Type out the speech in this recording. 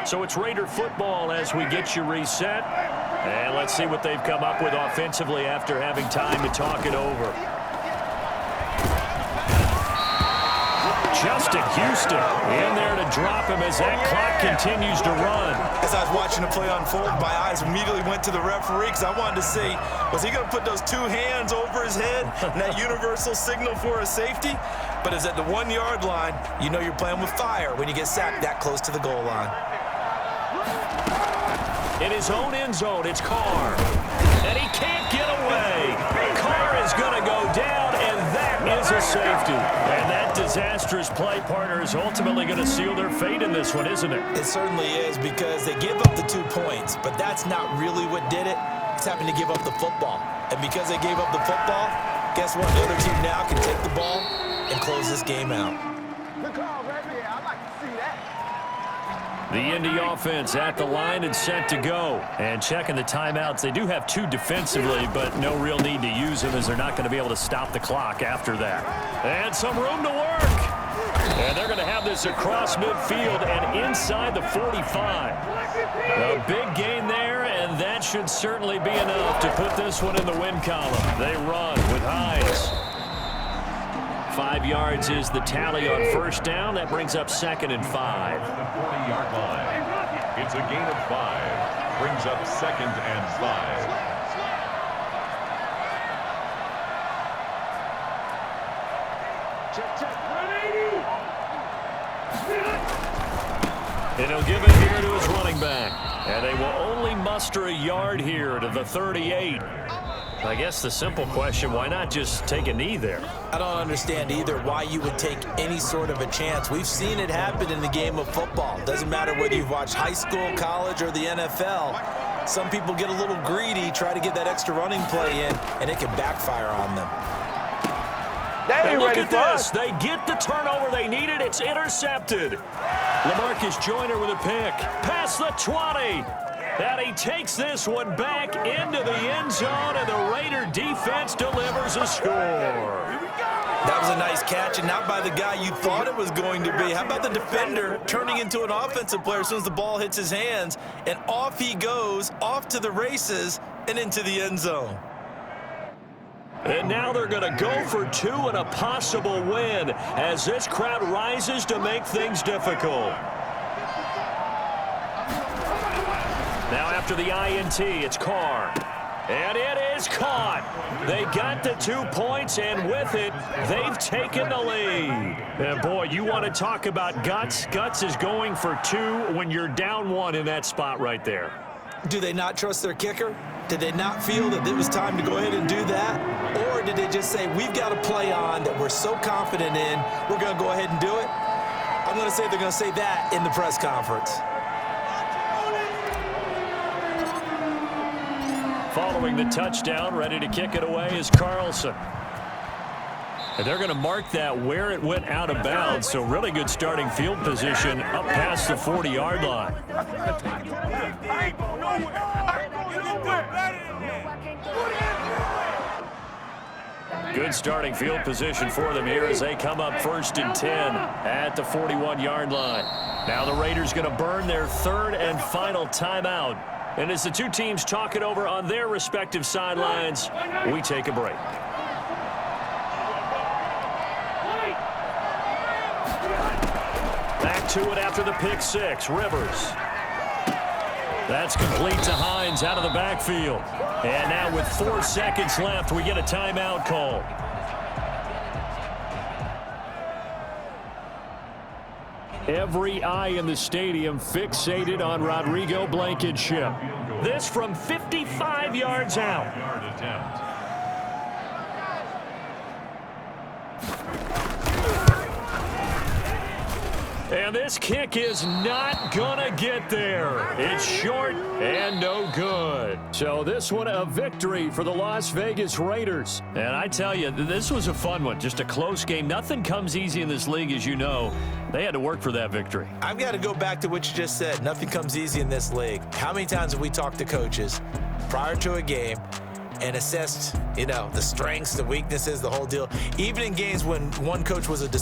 So it's Raider football as we get you reset. And let's see what they've come up with offensively after having time to talk it over. Justin Houston in there to drop him as that clock continues to run. As I was watching the play unfold, my eyes immediately went to the referee because I wanted to see, was he going to put those two hands over his head and that universal signal for a safety? But it's at the 1 yard line. You know you're playing with fire when you get sacked that close to the goal line. In his own end zone, it's Carr. And he can't get away. Carr is going to go down, and that is a safety. And that disastrous play partner is ultimately going to seal their fate in this one, isn't it? It certainly is, because they give up the 2 points, but that's not really what did it. It's happened to give up the football. And because they gave up the football, guess what? The other team now can take the ball and close this game out. Good call, baby. I'd like to see that. The Indy offense at the line and set to go. And checking the timeouts. They do have 2 defensively, but no real need to use them as they're not going to be able to stop the clock after that. And some room to work. And they're going to have this across midfield and inside the 45. A big gain there, and that should certainly be enough to put this one in the win column. They run with Hines. 5 yards is the tally on first down. That brings up 2nd and 5. The 40-yard line. It's a gain of 5. Brings up 2nd and 5. Check. And he'll give it here to his running back. And they will only muster a yard here to the 38. I guess the simple question, why not just take a knee there? I don't understand either why you would take any sort of a chance. We've seen it happen in the game of football. Doesn't matter whether you've watched high school, college, or the NFL. Some people get a little greedy, try to get that extra running play in, and it can backfire on them. And look at this. They get the turnover they needed. It's intercepted. LaMarcus Joyner with a pick. Past the 20. And he takes this one back into the end zone, and the Raider defense delivers a score. That was a nice catch, and not by the guy you thought it was going to be. How about the defender turning into an offensive player as soon as the ball hits his hands, and off he goes, off to the races, and into the end zone. And now they're going to go for 2 and a possible win as this crowd rises to make things difficult. Now after the INT, it's Carr. And it is caught. They got the 2 points, and with it, they've taken the lead. And boy, you want to talk about guts. Guts is going for 2 when you're down 1 in that spot right there. Do they not trust their kicker? Did they not feel that it was time to go ahead and do that? Or did they just say, we've got a play on that we're so confident in, we're going to go ahead and do it? I'm going to say they're going to say that in the press conference. Following the touchdown, ready to kick it away is Carlson. And they're going to mark that where it went out of bounds, so really good starting field position up past the 40-yard line. Good starting field position for them here as they come up 1st and 10 at the 41-yard line. Now the Raiders going to burn their 3rd and final timeout. And as the 2 teams talk it over on their respective sidelines, we take a break. Back to it after the pick 6. Rivers. That's complete to Hines out of the backfield. And now with 4 seconds left, we get a timeout call. Every eye in the stadium fixated on Rodrigo Blankenship. This from 55 yards out. And this kick is not gonna get there. It's short and no good. So this one a victory for the Las Vegas Raiders. And I tell you, this was a fun one. Just a close game. Nothing comes easy in this league, as you know. They had to work for that victory. I've got to go back to what you just said. Nothing comes easy in this league. How many times have we talked to coaches prior to a game and assessed, the strengths, the weaknesses, the whole deal? Even in games when one coach was a